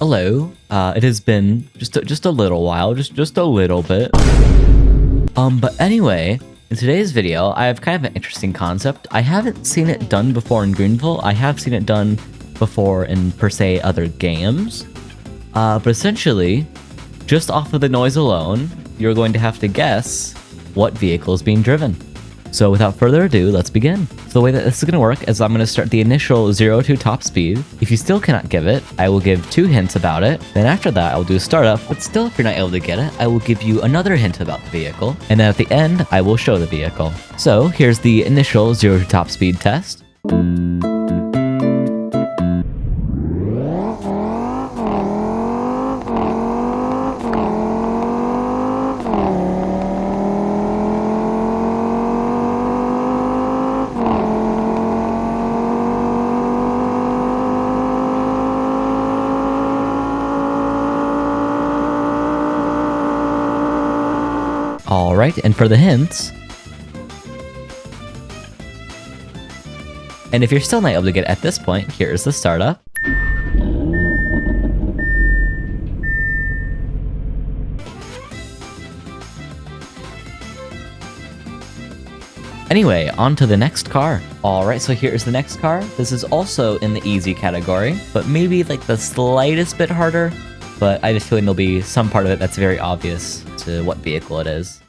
Hello. It has been just a little while, just a little bit. But anyway, in today's video, I have kind of an interesting concept. I haven't seen it done before in Greenville. I have seen it done before in, per se, other games. But essentially, just off of the noise alone, you're going to have to guess what vehicle is being driven. So without further ado, let's begin. So the way that this is going to work is I'm going to start the initial 0 to top speed. If you still cannot give it, I will give 2 hints about it. Then after that, I will do a startup, but still if you're not able to get it, I will give you another hint about the vehicle. And then at the end, I will show the vehicle. So here's the initial 0 to top speed test. Alright, and for the hints, and if you're still not able to get it at this point, here's the startup. Anyway, on to the next car. Alright, so here's the next car. This is also in the easy category, but maybe like the slightest bit harder, but I have a feeling there'll be some part of it that's very obvious to what vehicle it is.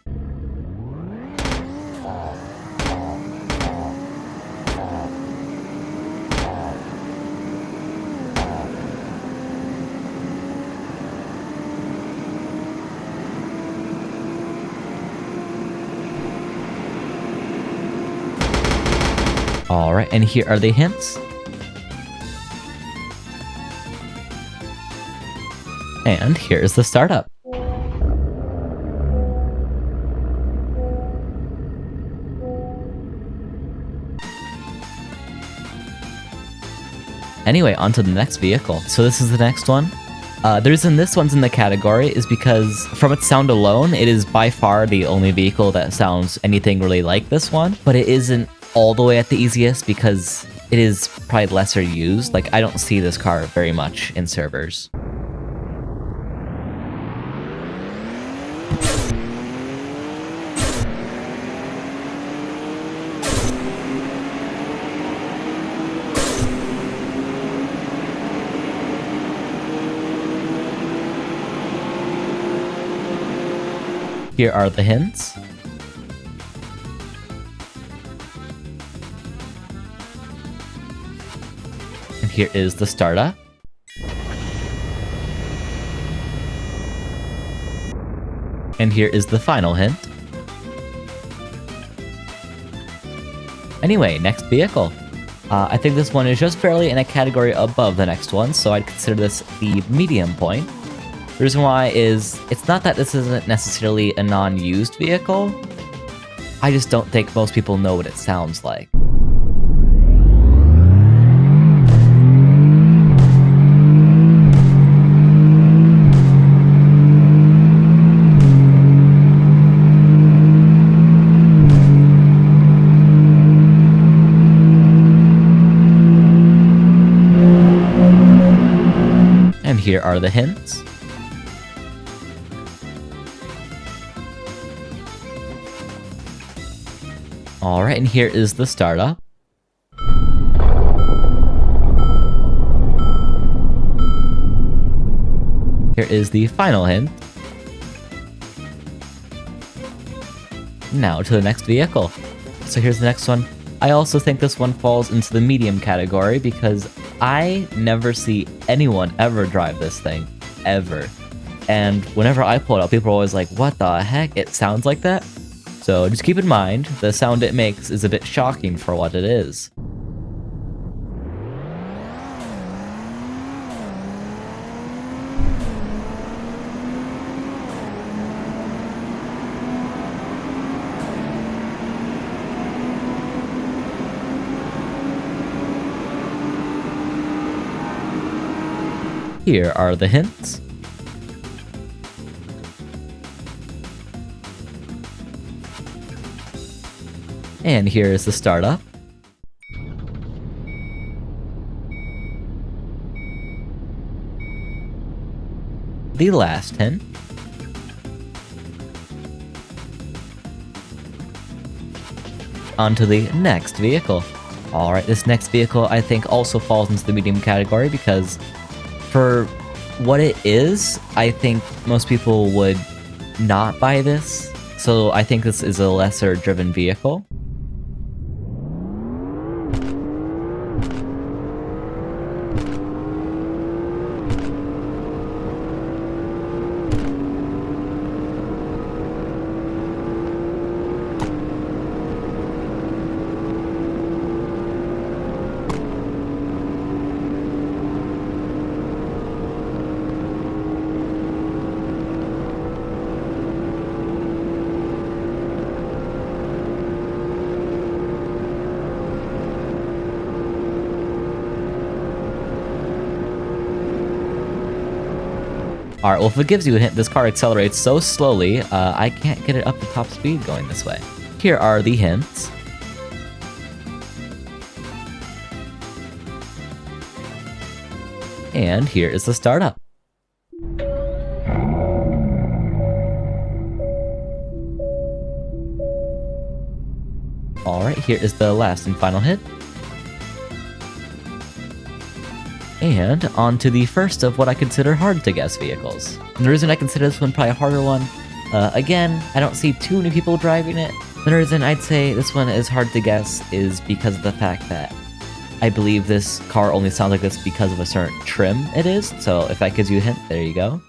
Alright, and here are the hints. And here's the startup. Anyway, on to the next vehicle. So this is the next one. The reason this one's in the category is because from its sound alone, it is by far the only vehicle that sounds anything really like this one, but it isn't all the way at the easiest because it is probably lesser used. Like, I don't see this car very much in servers. Here are the hints. And here is the startup. And here is the final hint. Anyway, next vehicle. I think this one is just barely in a category above the next one, so I'd consider this the medium point. The reason why is, it's not that this isn't necessarily a non-used vehicle, I just don't think most people know what it sounds like. And here are the hints. Alright, and here is the startup. Here is the final hint. Now to the next vehicle. So here's the next one. I also think this one falls into the medium category because I never see anyone ever drive this thing, ever. And whenever I pull it up, people are always like, what the heck? It sounds like that? So just keep in mind, the sound it makes is a bit shocking for what it is. Here are the hints. And here is the startup. the last hint. Onto the next vehicle. Alright, this next vehicle I think also falls into the medium category because for what it is, I think most people would not buy this. So I think this is a lesser driven vehicle. Alright, well if it gives you a hint, this car accelerates so slowly, I can't get it up to top speed going this way. Here are the hints. And here is the startup. Alright, here is the last and final hit. And on to the first of what I consider hard to guess vehicles. And the reason I consider this one probably a harder one, again, I don't see too many people driving it. The reason I'd say this one is hard to guess is because of the fact that I believe this car only sounds like this because of a certain trim it is. So if that gives you a hint, there you go.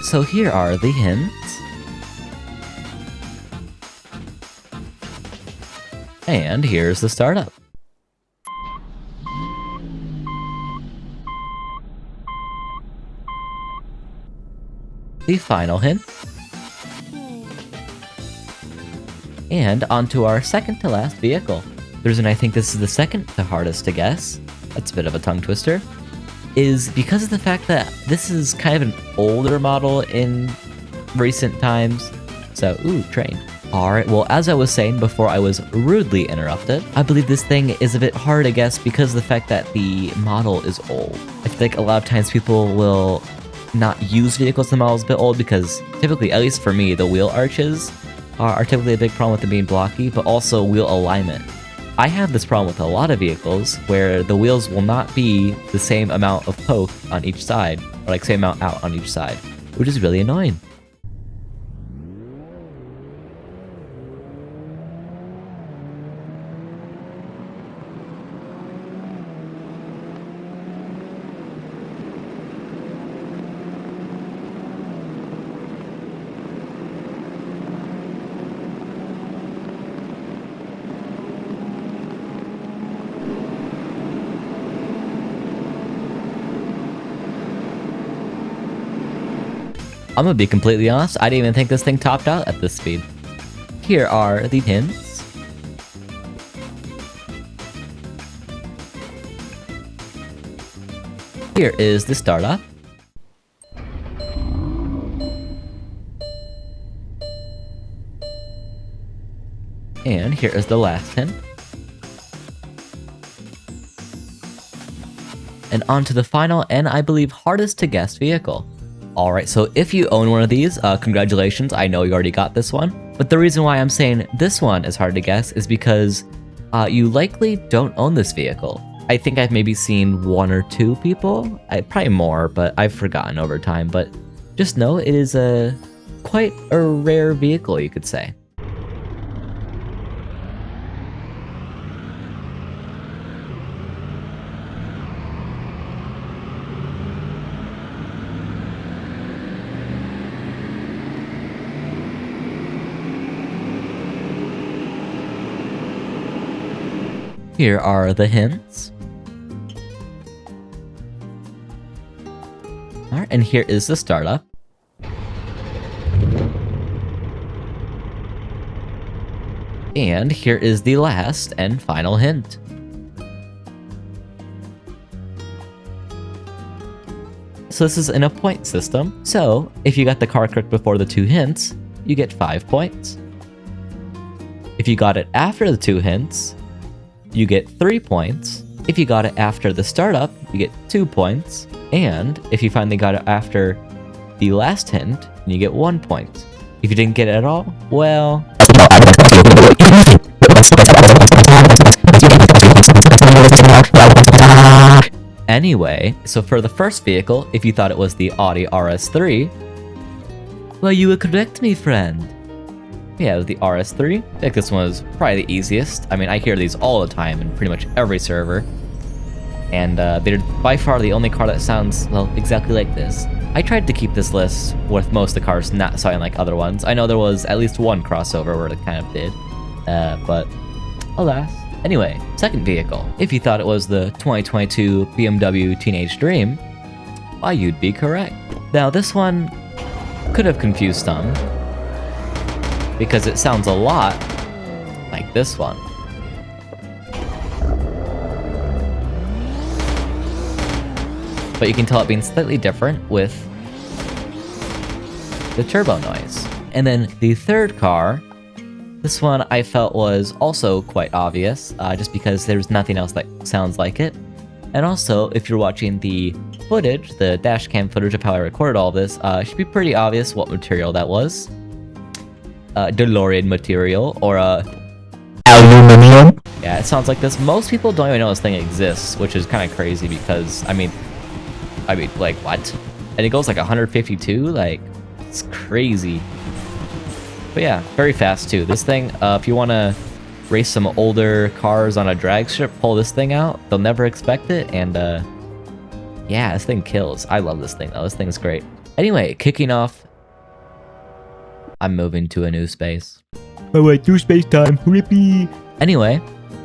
So here are the hints. And here's the startup. The final hint. And onto our second to last vehicle. The reason I think this is the second to hardest to guess, that's a bit of a tongue twister, is because of the fact that this is kind of an older model in recent times. So, ooh, train. Alright, well, as I was saying before I was rudely interrupted, I believe this thing is a bit hard to guess because of the fact that the model is old. I think a lot of times people will not use vehicles the model is a bit old because typically, at least for me, the wheel arches are typically a big problem with them being blocky, but also wheel alignment. I have this problem with a lot of vehicles where the wheels will not be the same amount of poke on each side, or like same amount out on each side, which is really annoying. I'm gonna be completely honest, I didn't even think this thing topped out at this speed. Here are the hints. Here is the startup. And here is the last hint. And on to the final and I believe hardest to guess vehicle. Alright, so if you own one of these, congratulations, I know you already got this one. But the reason why I'm saying this one is hard to guess is because you likely don't own this vehicle. I think I've maybe seen one or two people, probably more, but I've forgotten over time. But just know it is quite a rare vehicle, you could say. Here are the hints. Alright, and here is the startup. And here is the last and final hint. so this is in a point system. So if you got the car correct before the 2 hints, you get 5 points. If you got it after the 2 hints, you get 3 points. If you got it after the startup, you get 2 points. And if you finally got it after the last hint, you get 1 point. If you didn't get it at all, well... Anyway, so for the first vehicle, if you thought it was the Audi RS3, well, you would correct me, friend. Yeah, it was the RS3. I think this one was probably the easiest. I mean, I hear these all the time in pretty much every server. And they're by far the only car that sounds, well, exactly like this. I tried to keep this list with most of the cars not sounding like other ones. I know there was at least one crossover where it kind of did, but alas. Anyway, second vehicle. If you thought it was the 2022 BMW Teenage Dream, why, you'd be correct. Now, this one could have confused some, because it sounds a lot like this one. But you can tell it being slightly different with the turbo noise. And then the third car, this one I felt was also quite obvious, just because there's nothing else that sounds like it. And also, if you're watching the footage, the dash cam footage of how I recorded all this, it should be pretty obvious what material that was. DeLorean material, or aluminum. Yeah, it sounds like this. Most people don't even know this thing exists, which is kind of crazy because, I mean, like, what? And it goes like 152? Like, it's crazy. But yeah, very fast too. This thing, if you want to race some older cars on a drag strip, pull this thing out. They'll never expect it, and yeah, this thing kills. I love this thing though. This thing's great. Anyway, kicking off, I'm moving to a new space. Oh wait, new space time. Rippy. Anyway,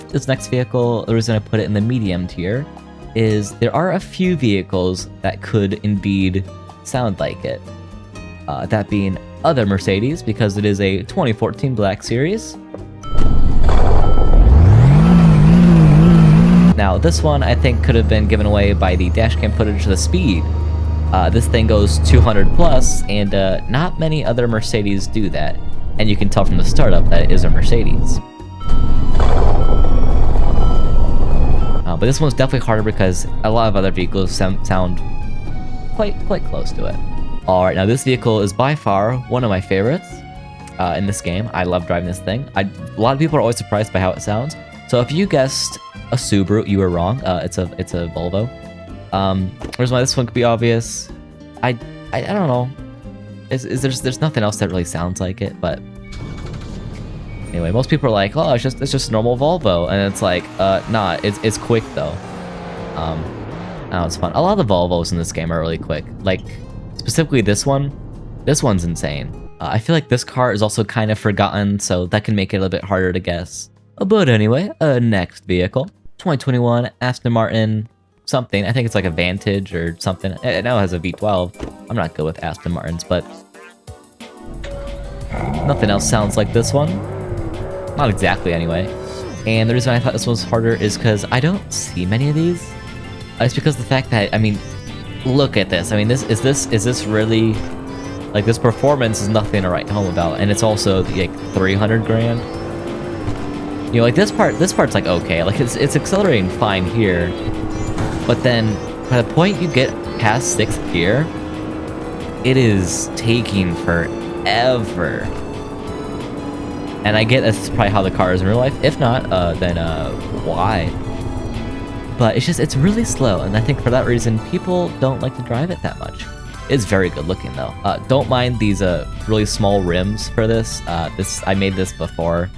this next vehicle, the reason I put it in the medium tier is there are a few vehicles that could indeed sound like it. That being other Mercedes, because it is a 2014 Black Series. Now, this one I think could have been given away by the dashcam footage of the speed. This thing goes 200 plus, and not many other Mercedes do that. And you can tell from the startup that it is a Mercedes. But this one's definitely harder because a lot of other vehicles sound quite close to it. Alright, now this vehicle is by far one of my favorites in this game. I love driving this thing. A lot of people are always surprised by how it sounds. So if you guessed a Subaru, you were wrong. It's a Volvo. Here's why this one could be obvious. I don't know. There's nothing else that really sounds like it, but anyway, most people are like, oh, it's just a normal Volvo, and it's like, nah, it's quick though. Oh, it's fun. A lot of the Volvos in this game are really quick. Like, specifically this one. This one's insane. I feel like this car is also kind of forgotten, so that can make it a little bit harder to guess. But anyway, next vehicle. 2021 Aston Martin something. I think it's like a Vantage or something. It now has a V12. I'm not good with Aston Martins, but nothing else sounds like this one. Not exactly, anyway. And the reason I thought this was harder is because I don't see many of these. It's because of the fact that, I mean, look at this. I mean, is this really, like, this performance is nothing to write home about, and it's also like 300 grand. You know, like this part's like okay, like it's accelerating fine here, but then by the point you get past 6th gear, it is taking forever. And I get that's probably how the car is in real life. If not, then why? But it's really slow, and I think for that reason, people don't like to drive it that much. It's very good looking though. Don't mind these really small rims for this. I made this before.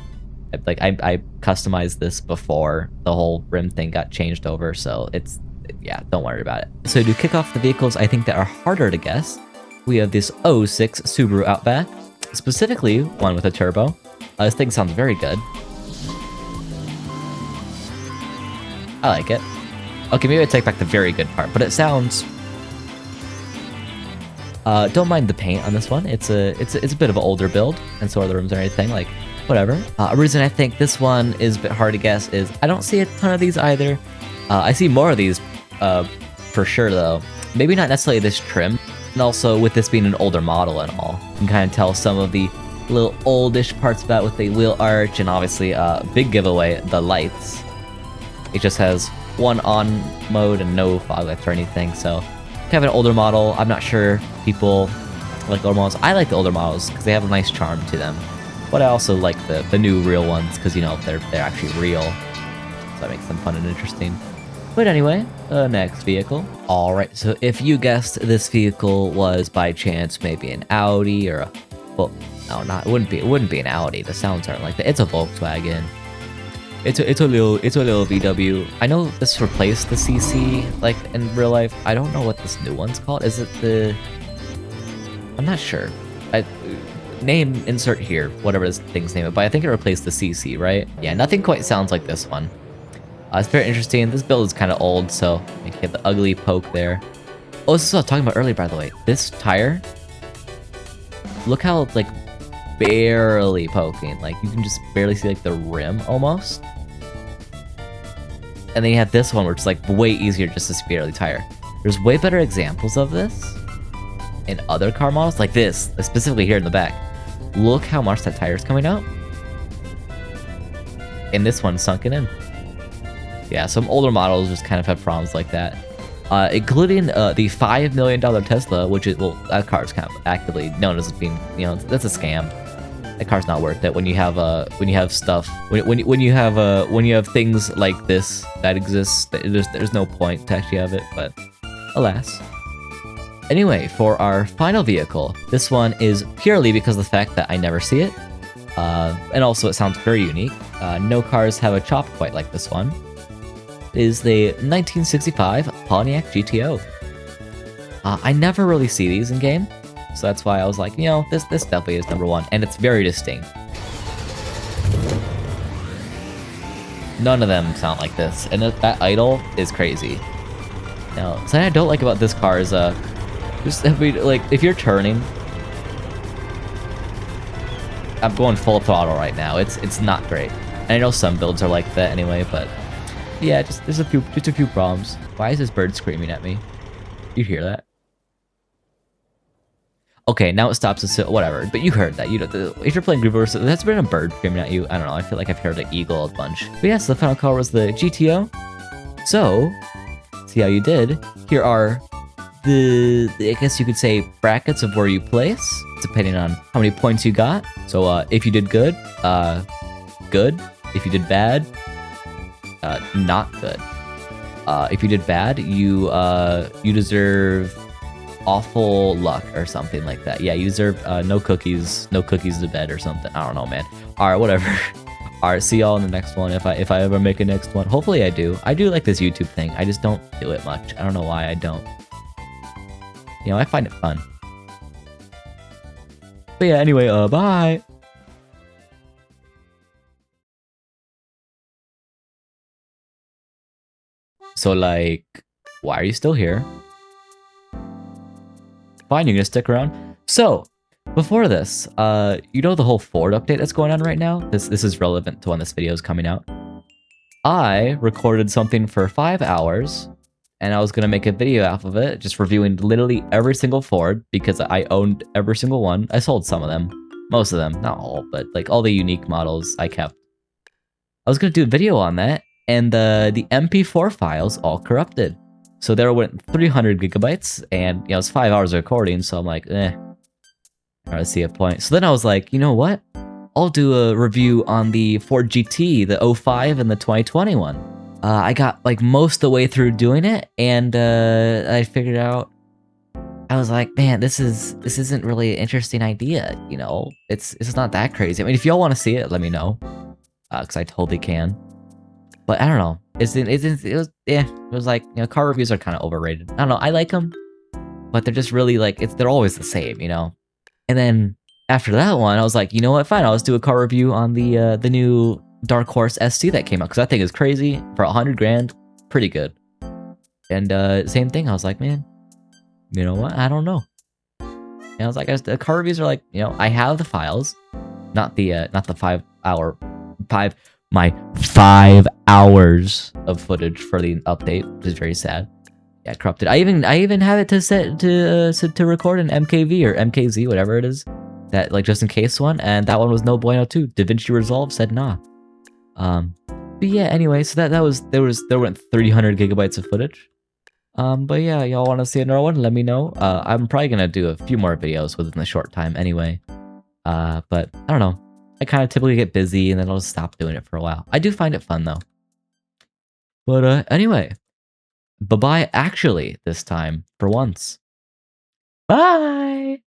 Like I customized this before the whole rim thing got changed over, so yeah, don't worry about it. So to kick off the vehicles I think that are harder to guess, we have this 06 Subaru Outback, specifically one with a turbo. This thing sounds very good. I like it. Okay, maybe I take back the very good part, but it sounds... don't mind the paint on this one. It's a bit of an older build, and so are the rims and everything, like, whatever. A reason I think this one is a bit hard to guess is I don't see a ton of these either. I see more of these, for sure though. maybe not necessarily this trim, and also with this being an older model and all, you can kind of tell some of the little oldish parts about with the wheel arch, and obviously big giveaway, the lights. It just has one on mode and no fog lights or anything, so kind of an older model. I'm not sure people like older models. I like the older models because they have a nice charm to them, but I also like the new real ones because, you know, they're actually real, so that makes them fun and interesting. But anyway, next vehicle. Alright, so if you guessed this vehicle was by chance maybe an Audi or a... Well, no, it wouldn't be an Audi. The sounds aren't like that. It's a Volkswagen. It's a little VW. I know this replaced the CC, like, in real life. I don't know what this new one's called. Is it the... I'm not sure. Name insert here, whatever this thing's name is, but I think it replaced the CC, right? Yeah, nothing quite sounds like this one. It's very interesting. This build is kind of old, so you get the ugly poke there. Oh, this is what I was talking about earlier, by the way. This tire, look how, like, barely poking. Like, you can just barely see, like, the rim, almost. And then you have this one, where it's, like, way easier just to see barely tire. There's way better examples of this in other car models, like this, specifically here in the back. Look how much that tire's coming out. And this one's sunken in. Yeah, some older models just kind of have problems like that. Including the $5 million Tesla, which is, well, that car is kind of actively known as being, you know, that's a scam. That car's not worth it when you have stuff, when you have things like this that exist. There's no point to actually have it, but alas. Anyway, for our final vehicle, this one is purely because of the fact that I never see it, and also it sounds very unique. No cars have a chop quite like this one. Is the 1965 Pontiac GTO. I never really see these in game, so that's why I was like, you know, this definitely is #1, and it's very distinct. None of them sound like this, and that idle is crazy. Now, something I don't like about this car is just, I mean, like, if you're turning, I'm going full throttle right now. It's not great. And I know some builds are like that anyway, but. Yeah, there's a few problems. Why is this bird screaming at me? You hear that? Okay, now it stops. Whatever. But you heard that. You know, if you're playing Greenville, that's been a bird screaming at you. I don't know. I feel like I've heard an eagle a bunch. But yeah, so the final car was the GTO. So, see how you did. Here are I guess you could say brackets of where you place, depending on how many points you got. So if you did good, good. If you did bad, not good. If you did bad, you deserve awful luck or something like that. Yeah, you deserve no cookies to bed or something. I don't know, man. All right, whatever. All right, see y'all in the next one. If I ever make a next one, hopefully I do. I do like this YouTube thing. I just don't do it much. I don't know why I don't. You know, I find it fun. But yeah, anyway, bye. So, like, why are you still here? Fine, you're gonna stick around. So, before this, you know the whole Ford update that's going on right now? This is relevant to when this video is coming out. I recorded something for 5 hours, and I was gonna make a video off of it, just reviewing literally every single Ford, because I owned every single one. I sold some of them. Most of them, not all, but like all the unique models I kept. I was gonna do a video on that, and the MP4 files all corrupted. So there went 300 gigabytes, and you know, it's 5 hours of recording, so I'm like, I don't see a point. So then I was like, you know what? I'll do a review on the Ford GT, the 05 and the 2021. I got like most of the way through doing it, and I figured out, I was like, man, this isn't really an interesting idea, you know? It's not that crazy. I mean, if y'all want to see it, let me know, because I totally can. But I don't know. It was like, you know, car reviews are kind of overrated. I don't know. I like them, but they're just really like, they're always the same, you know? And then after that one, I was like, you know what? Fine, I'll just do a car review on the new Dark Horse SC that came out, because that thing is crazy. For 100 grand, pretty good. And same thing. I was like, man, you know what? I don't know. And I was like, the car reviews are like, you know, I have the files, not the 5 hours of footage for the update, which is very sad. Yeah, corrupted. I even have it to set to record an MKV or MKZ, whatever it is. That like just in case one, and that one was no bueno too. DaVinci Resolve said nah. But yeah, anyway, so there went 300 gigabytes of footage. But yeah, y'all want to see another one? Let me know. I'm probably gonna do a few more videos within the short time anyway. But I don't know. I kind of typically get busy and then I'll just stop doing it for a while. I do find it fun though. But anyway, bye-bye actually this time for once. Bye!